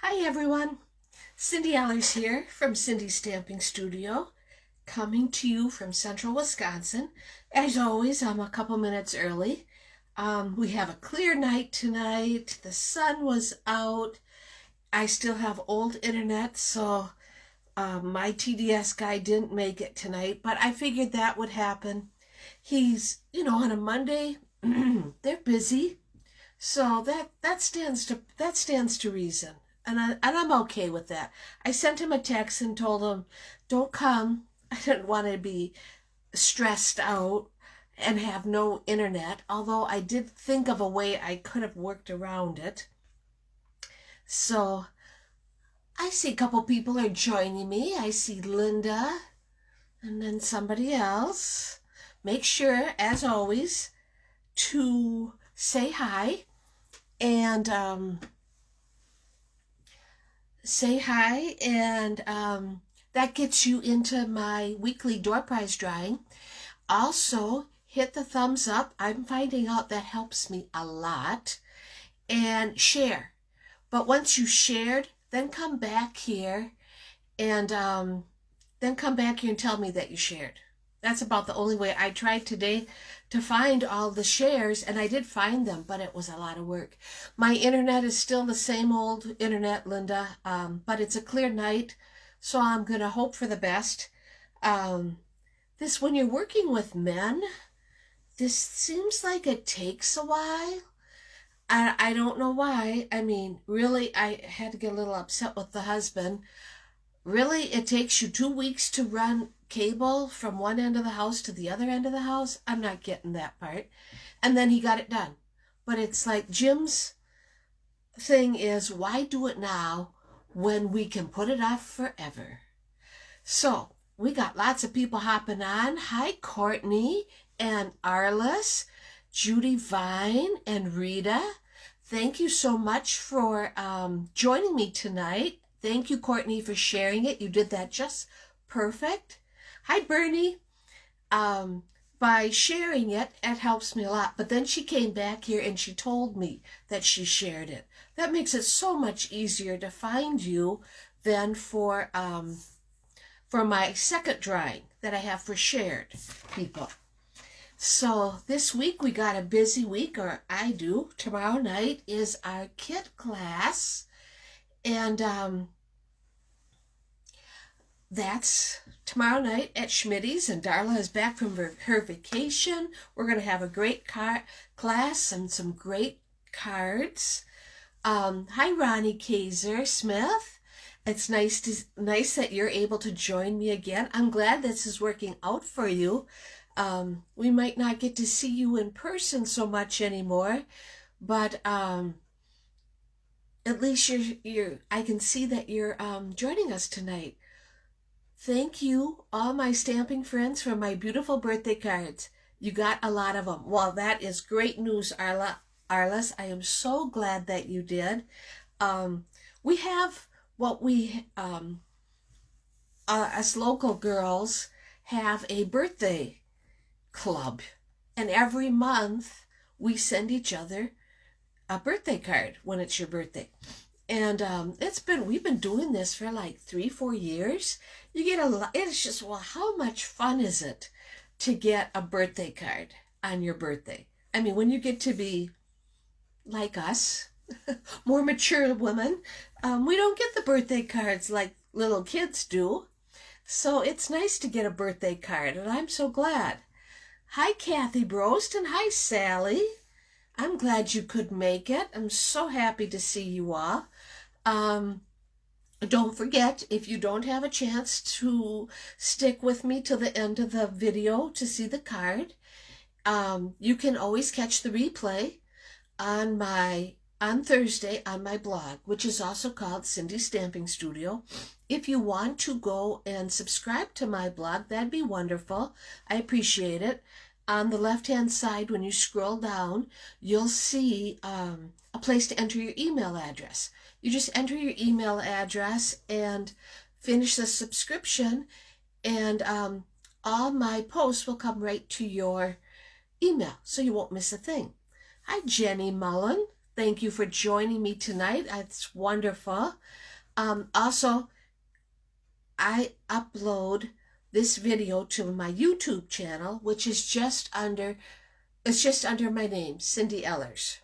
Hi everyone, Cindy Allers here from Cindy's Stamping Studio, coming to you from central Wisconsin. As always, I'm a couple minutes early. We have a clear night tonight. The sun was out. I still have old internet, so my TDS guy didn't make it tonight, but I figured that would happen. He's, on a Monday, they're busy. So that stands to reason. And I'm okay with that. I sent him a text and told him, "Don't come. I didn't want to be stressed out and have no internet." Although I did think of a way I could have worked around it. So I see a couple people are joining me. I see Linda and then somebody else. Make sure, as always, to say hi and that gets you into my weekly door prize drawing. Also, hit the thumbs up. I'm finding out that helps me a lot. And share. But once you shared, then come back here and tell me that you shared. That's about the only way. I tried today to find all the shares, and I did find them, but it was a lot of work. My internet is still the same old internet, Linda, but it's a clear night, so I'm going to hope for the best. When you're working with men, this seems like it takes a while. I don't know why. I mean, really, I had to get a little upset with the husband. Really, it takes you 2 weeks to run cable from one end of the house to the other end of the house? I'm not getting that part. And then he got it done. But it's like Jim's thing is, why do it now when we can put it off forever? So we got lots of people hopping on. Hi, Courtney and Arliss, Judy Vine and Rita. Thank you so much for joining me tonight. Thank you, Courtney, for sharing it. You did that just perfect. Hi, Bernie. By sharing it, it helps me a lot. But then she came back here and she told me that she shared it. That makes it so much easier to find you than for my second drawing that I have for shared people. So this week we got a busy week, or I do. Tomorrow night is our kit class. And that's tomorrow night at Schmitty's, and Darla is back from her vacation. We're going to have a great class and some great cards. Hi, Ronnie Kaiser Smith. It's nice that you're able to join me again. I'm glad this is working out for you. We might not get to see you in person so much anymore, but at least I can see that you're joining us tonight. Thank you, all my stamping friends, for my beautiful birthday cards. You got a lot of them. Well, that is great news, Arliss. I am so glad that you did. We have us local girls have a birthday club, and every month we send each other a birthday card when it's your birthday. And we've been doing this for like 3-4 years. You get a lot. It's just, well, how much fun is it to get a birthday card on your birthday? I mean, when you get to be like us, more mature women, we don't get the birthday cards like little kids do. So it's nice to get a birthday card, and I'm so glad. Hi, Kathy Brost, and hi, Sally. I'm glad you could make it. I'm so happy to see you all. Don't forget, if you don't have a chance to stick with me till the end of the video to see the card, you can always catch the replay on Thursday on my blog, which is also called Cindy's Stamping Studio. If you want to go and subscribe to my blog, that'd be wonderful. I appreciate it. On the left-hand side, when you scroll down, you'll see a place to enter your email address. You just enter your email address and finish the subscription, and all my posts will come right to your email, so you won't miss a thing. Hi, Jenny Mullen. Thank you for joining me tonight. It's wonderful. Also, I upload this video to my YouTube channel, which is it's just under my name, Cindy Ellers.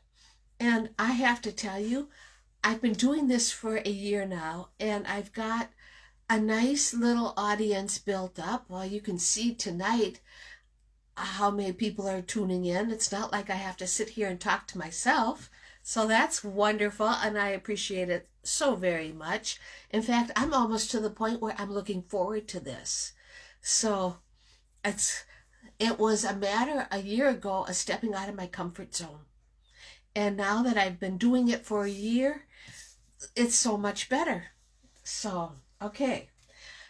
And I have to tell you, I've been doing this for a year now, and I've got a nice little audience built up. Well, you can see tonight how many people are tuning in. It's not like I have to sit here and talk to myself. So that's wonderful, and I appreciate it so very much. In fact, I'm almost to the point where I'm looking forward to this. So it was a matter a year ago of stepping out of my comfort zone. And now that I've been doing it for a year, it's so much better. So, okay.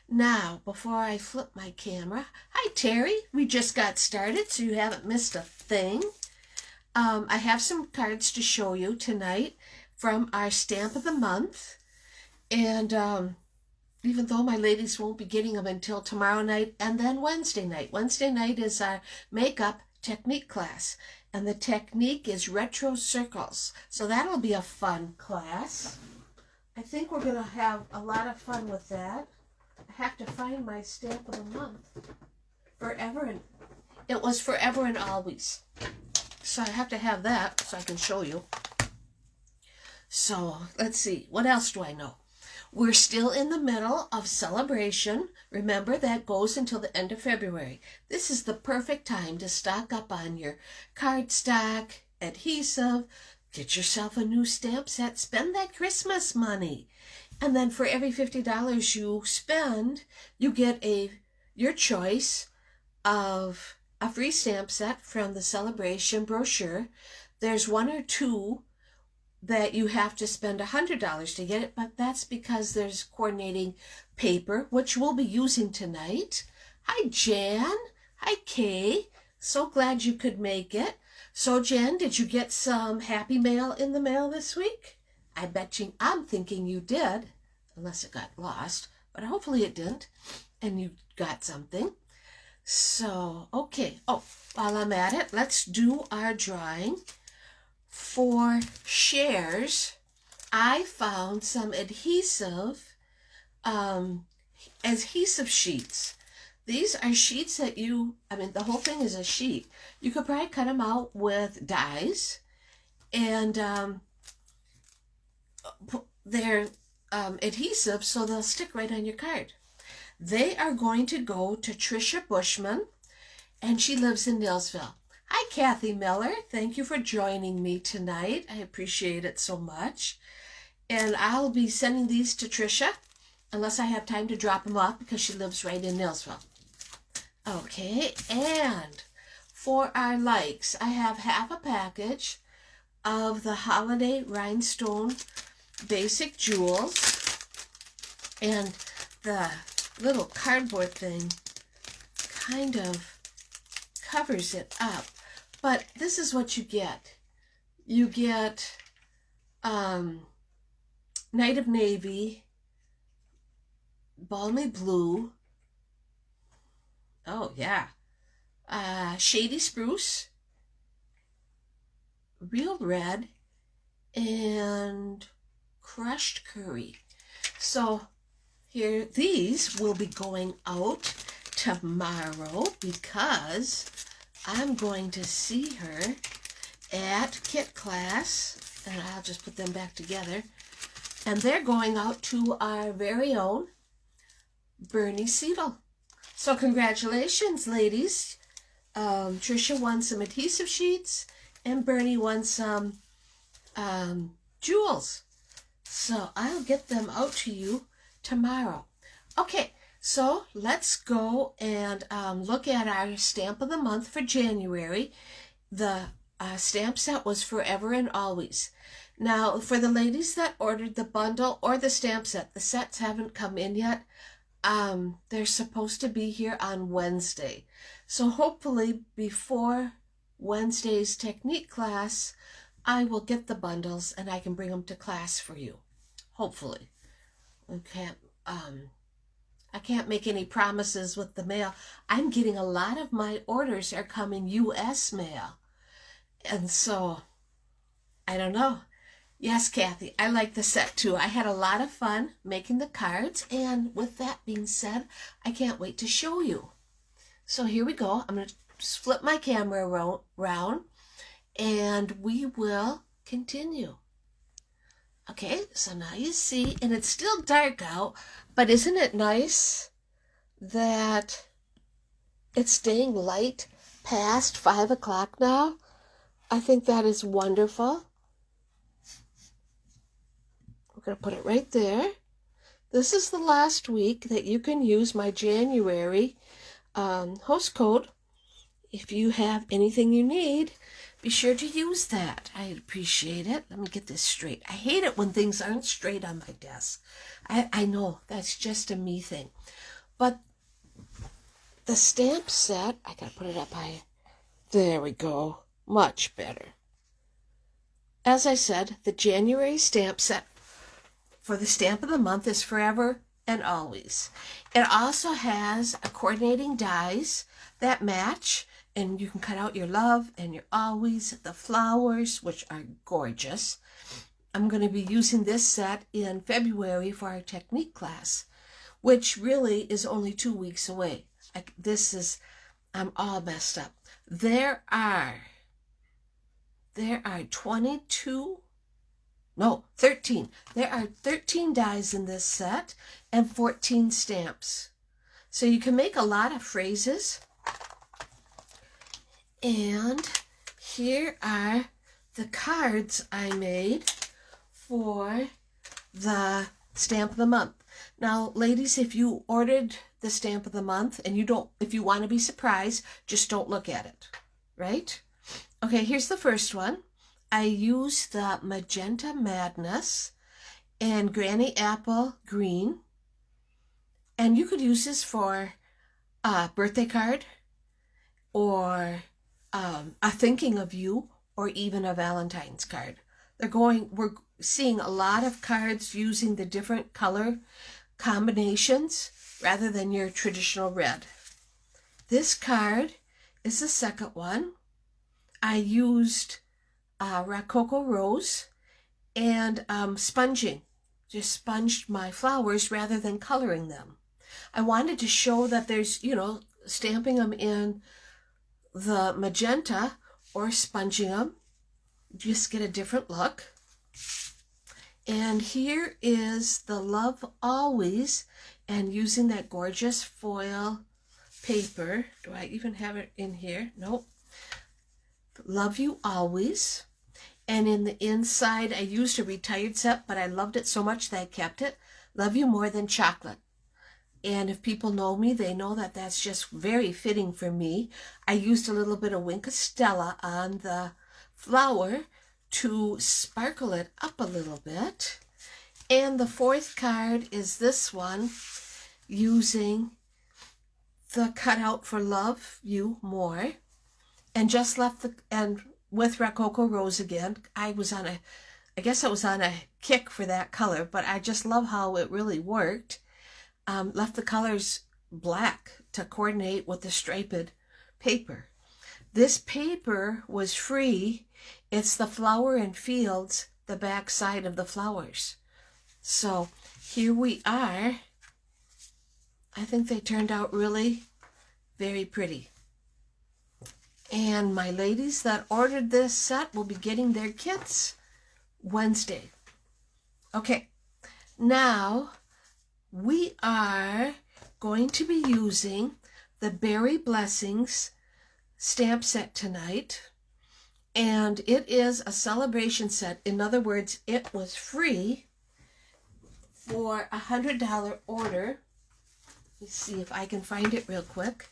Now, before I flip my camera, hi Terry, we just got started, so you haven't missed a thing. I have some cards to show you tonight from our Stamp of the Month, and even though my ladies won't be getting them until tomorrow night and then Wednesday night. Wednesday night is our makeup technique class, and the technique is retro circles, so that'll be a fun class. I think we're going to have a lot of fun with that. I have to find my Stamp of the Month. It was Forever and Always. So I have to have that so I can show you. So let's see. What else do I know? We're still in the middle of celebration. Remember, that goes until the end of February. This is the perfect time to stock up on your cardstock, adhesive, get yourself a new stamp set, spend that Christmas money. And then for every $50 you spend, you get your choice of a free stamp set from the celebration brochure. There's one or two that you have to spend $100 to get it, but that's because there's coordinating paper, which we'll be using tonight. Hi, Jan. Hi, Kay. So glad you could make it. So, Jan, did you get some happy mail in the mail this week? I'm thinking you did, unless it got lost, but hopefully it didn't, and you got something. So, okay. Oh, while I'm at it, let's do our drawing. For shares, I found some adhesive sheets. These are sheets that the whole thing is a sheet. You could probably cut them out with dies, and they're adhesive, so they'll stick right on your card. They are going to go to Tricia Bushman, and she lives in Nilsville. Hi, Kathy Miller. Thank you for joining me tonight. I appreciate it so much. And I'll be sending these to Tricia, unless I have time to drop them off, because she lives right in Nilsville. Okay, and for our likes, I have half a package of the Holiday Rhinestone Basic Jewels, and the little cardboard thing kind of covers it up. But this is what you get. You get Night of Navy, Balmy Blue, oh yeah, Shady Spruce, Real Red, and Crushed Curry. So here, these will be going out tomorrow because I'm going to see her at Kit class, and I'll just put them back together. And they're going out to our very own Bernie Seidel. So congratulations, ladies. Tricia won some adhesive sheets, and Bernie won some jewels. So I'll get them out to you tomorrow. Okay, so let's go and look at our Stamp of the Month for January. The stamp set was Forever and Always. Now, for the ladies that ordered the bundle or the stamp set, the sets haven't come in yet. They're supposed to be here on Wednesday. So hopefully before Wednesday's technique class, I will get the bundles and I can bring them to class for you. Hopefully. I can't make any promises with the mail. I'm getting a lot of my orders are coming U.S. mail. And so I don't know. Yes, Kathy, I like the set too. I had a lot of fun making the cards, and with that being said, I can't wait to show you. So here we go. I'm going to flip my camera around, and we will continue. Okay, so now you see, and it's still dark out, but isn't it nice that it's staying light past 5 o'clock now? I think that is wonderful. We're going to put it right there. This is the last week that you can use my January host code. If you have anything you need, be sure to use that. I appreciate it. Let me get this straight. I hate it when things aren't straight on my desk. I know that's just a me thing. But the stamp set, I gotta put it up higher. There we go. Much better. As I said, the January stamp set for the stamp of the month is Forever and Always. It also has a coordinating dies that match, and you can cut out your love and your always, the flowers, which are gorgeous. I'm going to be using this set in February for our technique class, which really is only 2 weeks away. I'm all messed up. There are 13. There are 13 dies in this set and 14 stamps. So you can make a lot of phrases. And here are the cards I made for the stamp of the month. Now, ladies, if you ordered the stamp of the month and if you want to be surprised, just don't look at it, right? Okay, here's the first one. I used the Magenta Madness and Granny Apple Green. And you could use this for a birthday card or a thinking of you or even a Valentine's card. We're seeing a lot of cards using the different color combinations rather than your traditional red. This card is the second one. I used Rococo Rose and sponging. Just sponged my flowers rather than coloring them. I wanted to show that there's, stamping them in the magenta or sponging them. Just get a different look. And here is the Love Always, and using that gorgeous foil paper. Do I even have it in here? Nope. Love You Always. And in the inside, I used a retired set, but I loved it so much that I kept it. Love You More Than Chocolate. And if people know me, they know that that's just very fitting for me. I used a little bit of Wink of Stella on the flower to sparkle it up a little bit. And the fourth card is this one, using the cutout for Love You More. And just left and with Rococo Rose again. I guess I was on a kick for that color, but I just love how it really worked. Left the colors black to coordinate with the striped paper. This paper was free. It's the Flower and Fields, the back side of the flowers. So here we are. I think they turned out really very pretty. And my ladies that ordered this set will be getting their kits Wednesday. Okay, now we are going to be using the Berry Blessings stamp set tonight. And it is a celebration set. In other words, it was free for a $100 order. Let's see if I can find it real quick.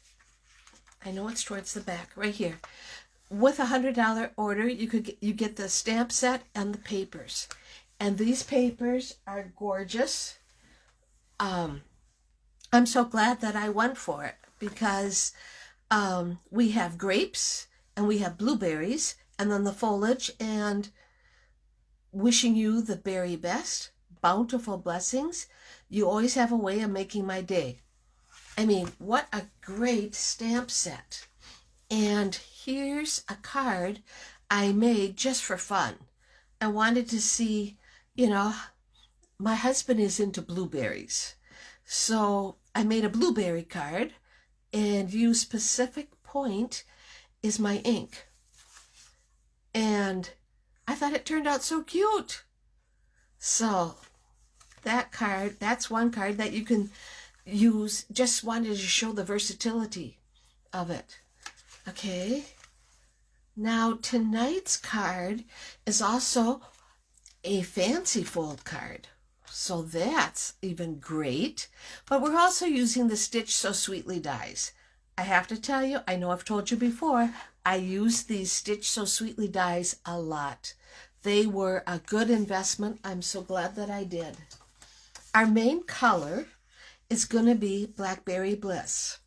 I know it's towards the back, right here. With a $100 order, you get the stamp set and the papers. And these papers are gorgeous. I'm so glad that I went for it because we have grapes and we have blueberries and then the foliage and wishing you the very best, bountiful blessings. You always have a way of making my day. I mean, what a great stamp set. And here's a card I made just for fun. I wanted to see, you know, my husband is into blueberries. So I made a blueberry card and used Pacific Point is my ink. And I thought it turned out so cute. So that card, that's one card that you can use. Just wanted to show the versatility of it. Okay. Now tonight's card is also a fancy fold card. So that's even great. But we're also using the Stitch So Sweetly dies. I have to tell you, I know I've told you before, I use these Stitch So Sweetly dies a lot. They were a good investment. I'm so glad that I did. Our main color is going to be Blackberry Bliss.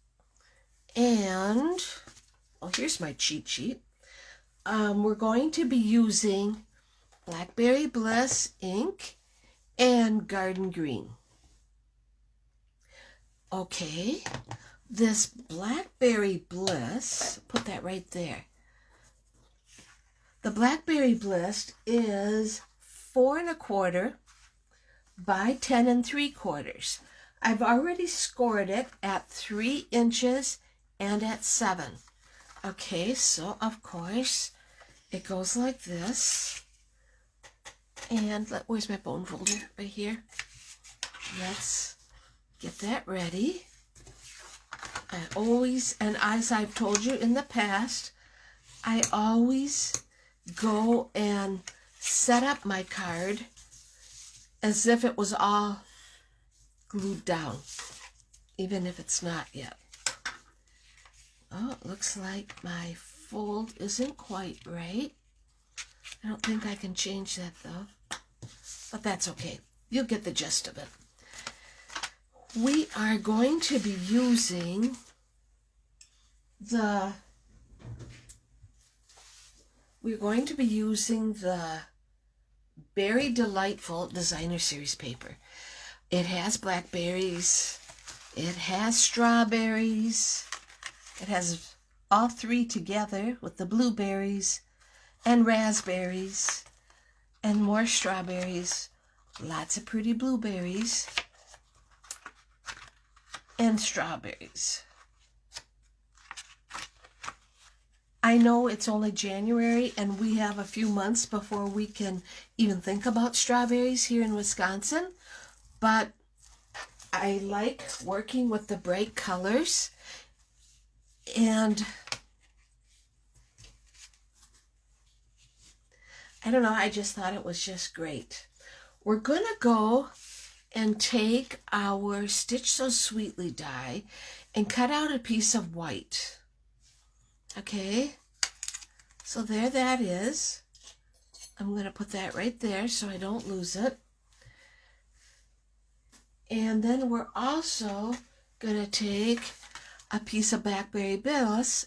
And, oh, here's my cheat sheet. We're going to be using Blackberry Bliss ink and Garden Green. Okay, this Blackberry Bliss, put that right there. The Blackberry Bliss is 4 1/4 by 10 3/4. I've already scored it at 3 inches and at 7. Okay, so of course it goes like this. And where's my bone folder? Right here. Let's get that ready. I always, and as I've told you in the past, I always go and set up my card as if it was all glued down, even if it's not yet. Oh, it looks like my fold isn't quite right. I don't think I can change that though, but that's okay. You'll get the gist of it. We are going to be using the Berry Delightful Designer Series paper. It has blackberries, it has strawberries, it has all three together with the blueberries and raspberries and more strawberries, lots of pretty blueberries and strawberries. I know it's only January and we have a few months before we can even think about strawberries here in Wisconsin, but I like working with the bright colors, and I don't know, I just thought it was just great. We're going to go and take our Stitch So Sweetly die and cut out a piece of white. Okay, so there that is. I'm going to put that right there so I don't lose it. And then we're also going to take a piece of Blackberry Bliss,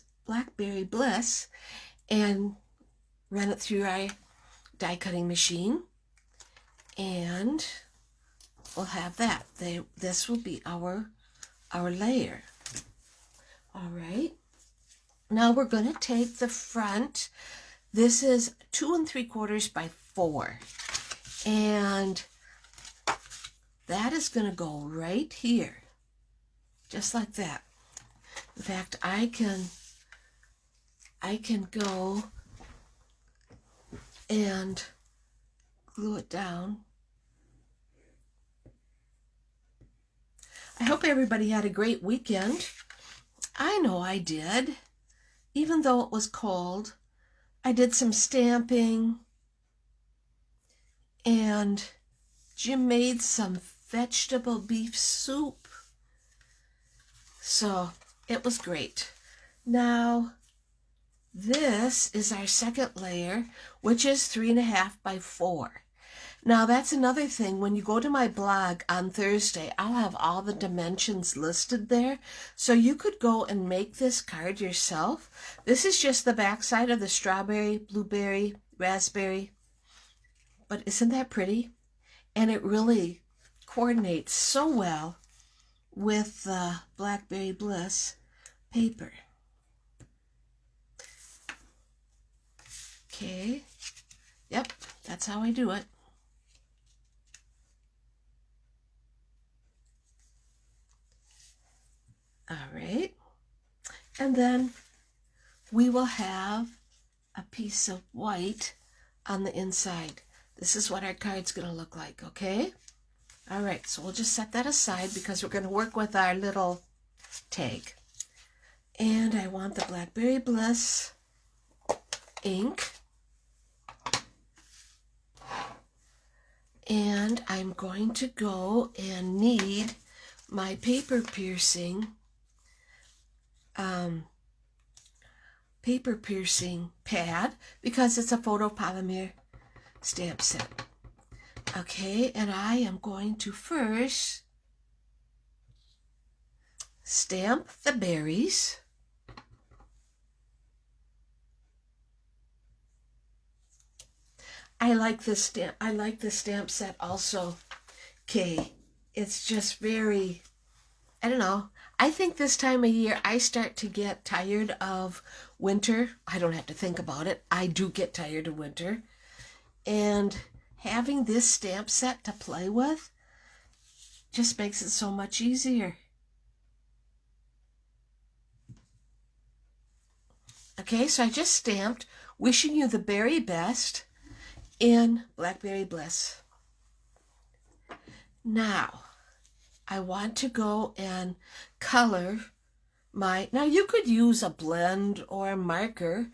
and run it through our die cutting machine. And we'll have that. This will be our layer. All right. Now we're going to take the front. This is 2 3/4 by 4. And that is going to go right here. Just like that. In fact, I can go and glue it down. I hope everybody had a great weekend. I know I did. Even though it was cold, I did some stamping, and Jim made some vegetable beef soup. So it was great. Now, this is our second layer, which is 3 1/2 by 4. Now, that's another thing. When you go to my blog on Thursday, I'll have all the dimensions listed there. So you could go and make this card yourself. This is just the back side of the strawberry, blueberry, raspberry. But isn't that pretty? And it really coordinates so well with the Blackberry Bliss paper. Okay. Yep, that's how I do it. All right. And then we will have a piece of white on the inside. This is what our card's going to look like, okay? All right, so we'll just set that aside because we're going to work with our little tag. And I want the Blackberry Bliss ink. And I'm going to go and need my paper piercing pad because it's a photopolymer stamp set. Okay, and I am going to first stamp the berries. I like this stamp set also. Okay, it's just very, I don't know. I think this time of year I start to get tired of winter. I don't have to think about it. I do get tired of winter. And having this stamp set to play with just makes it so much easier. Okay, so I just stamped wishing you the very best in Blackberry Bliss. Now, I want to go and color now you could use a blend or a marker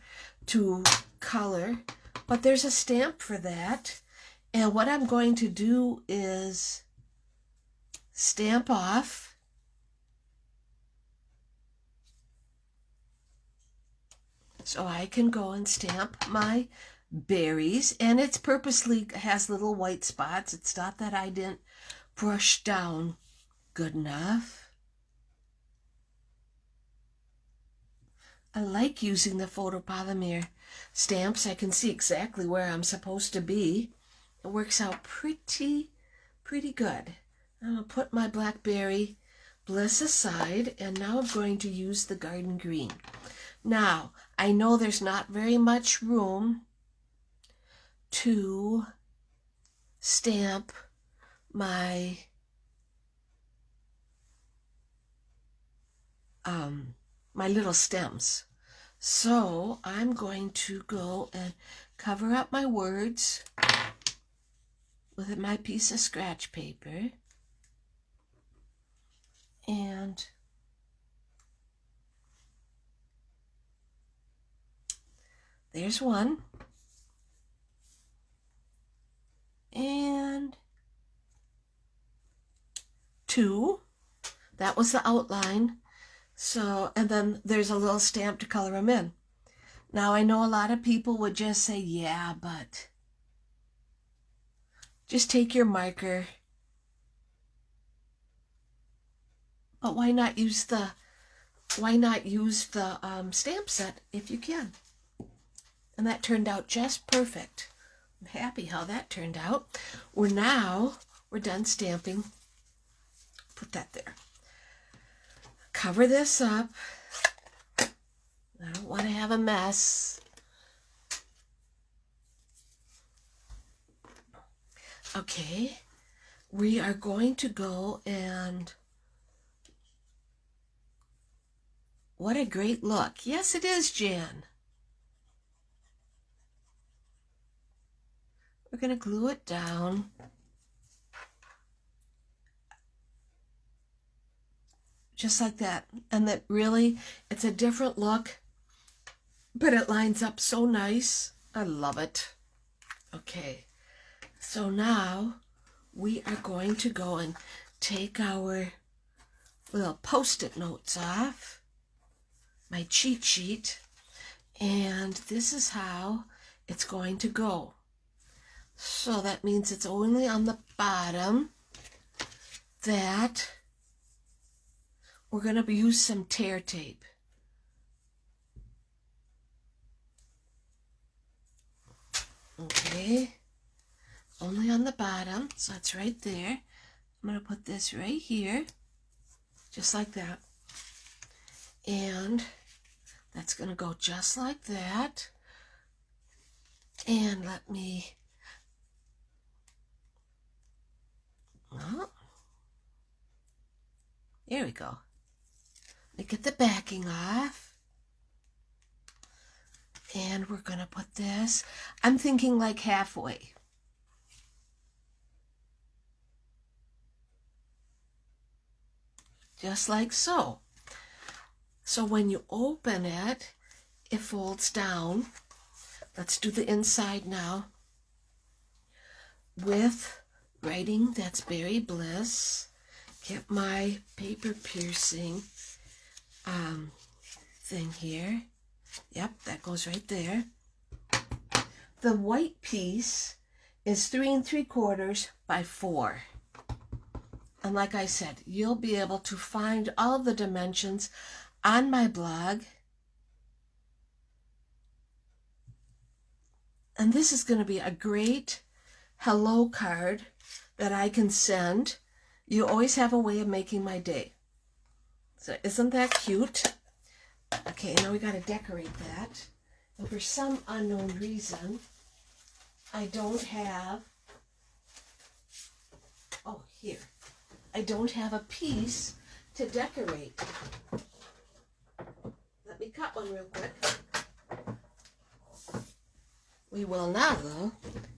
to color, but there's a stamp for that. And what I'm going to do is stamp off so I can go and stamp my berries, and it's purposely has little white spots. It's not that I didn't brush down good enough. I like using the photopolymer stamps. I can see exactly where I'm supposed to be. It works out pretty good. I'm going to put my Blackberry Bliss aside, and now I'm going to use the garden green. Now, I know there's not very much room to stamp my my little stems. So I'm going to go and cover up my words with my piece of scratch paper. And there's one. And two. That was the outline. So, and then there's a little stamp to color them in. Now, I know a lot of people would just say, yeah, but just take your marker. But why not use the stamp set if you can? And that turned out just perfect. I'm happy how that turned out. We're done stamping. Put that there. Cover this up. I don't want to have a mess. Okay, we are going to go and what a great look. Yes, it is, Jan. We're going to glue it down. Just like that. And that really, it's a different look, but it lines up so nice. I love it. Okay, so now we are going to go and take our little Post-it notes off, my cheat sheet, and this is how it's going to go. So that means it's only on the bottom that we're going to use some tear tape. Okay, only on the bottom, so it's right there. I'm going to put this right here, just like that. And that's going to go just like that. And let me, oh, there we go. Let me get the backing off. And we're going to put this, I'm thinking like halfway. Just like so. So when you open it, it folds down. Let's do the inside now. With writing, that's Berry Bliss. Get my paper piercing thing here. Yep, that goes right there. The white piece is 3 3/4 by 4. And like I said, you'll be able to find all the dimensions on my blog. And this is going to be a great hello card that I can send. You always have a way of making my day. So isn't that cute? Okay, now we got to decorate that. And for some unknown reason, I don't have, oh, here. I don't have a piece to decorate. Let me cut one real quick. We will now, though.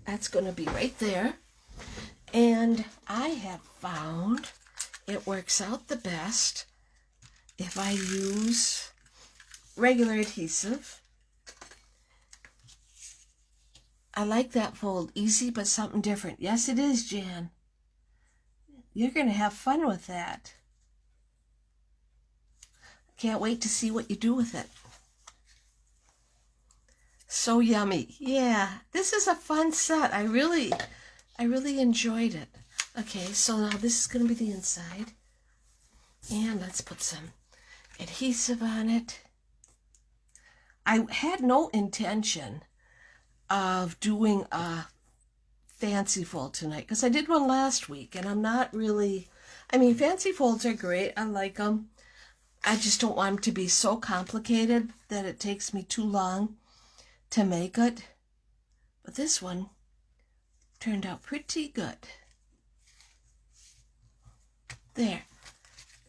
That's going to be right there. And I have found it works out the best if I use regular adhesive. I like that fold. Easy, but something different. Yes, it is, Jan. You're going to have fun with that. Can't wait to see what you do with it. So yummy. Yeah, this is a fun set. I really enjoyed it. Okay, so now this is going to be the inside. And let's put some adhesive on it. I had no intention of doing a fancy fold tonight because I did one last week and I'm not really, I mean, fancy folds are great. I like them. I just don't want them to be so complicated that it takes me too long to make it. But this one turned out pretty good. There.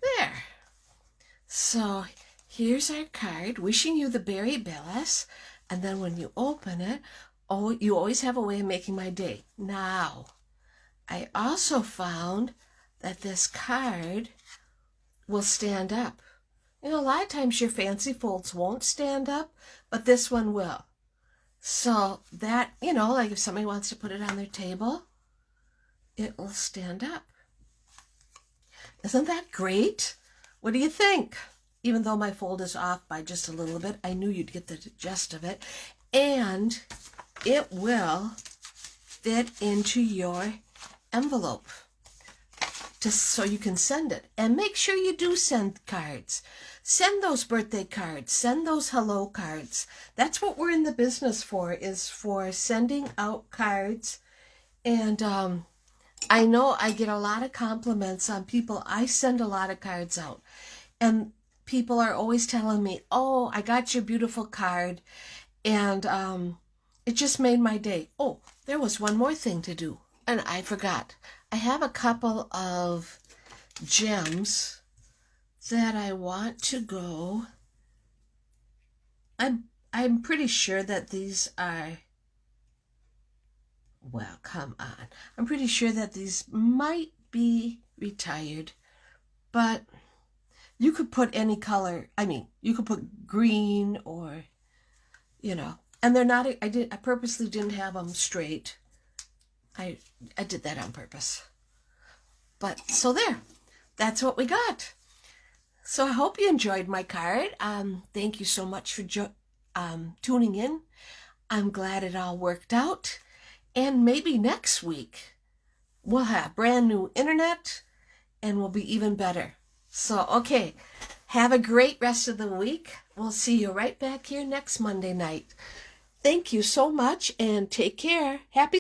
There. So here's our card, wishing you the berry bliss. And then when you open it, oh, you always have a way of making my day. Now, I also found that this card will stand up. You know, a lot of times your fancy folds won't stand up, but this one will. So that, you know, like if somebody wants to put it on their table, it will stand up. Isn't that great? What do you think? Even though my fold is off by just a little bit, I knew you'd get the gist of it. And it will fit into your envelope just so you can send it. And make sure you do send cards. Send those birthday cards. Send those hello cards. That's what we're in the business for, is for sending out cards. And I know I get a lot of compliments on people. I send a lot of cards out. And people are always telling me, oh, I got your beautiful card. And it just made my day. Oh, there was one more thing to do. And I forgot. I have a couple of gems that I want to go. I'm pretty sure that these are, well, come on. I'm pretty sure that these might be retired, but you could put any color. I mean, you could put green or, you know, and they're not, I purposely didn't have them straight. I did that on purpose. But so there, that's what we got. So I hope you enjoyed my card. Thank you so much for tuning in. I'm glad it all worked out. And maybe next week we'll have brand new internet and we'll be even better. So, okay, have a great rest of the week. We'll see you right back here next Monday night. Thank you so much and take care. Happy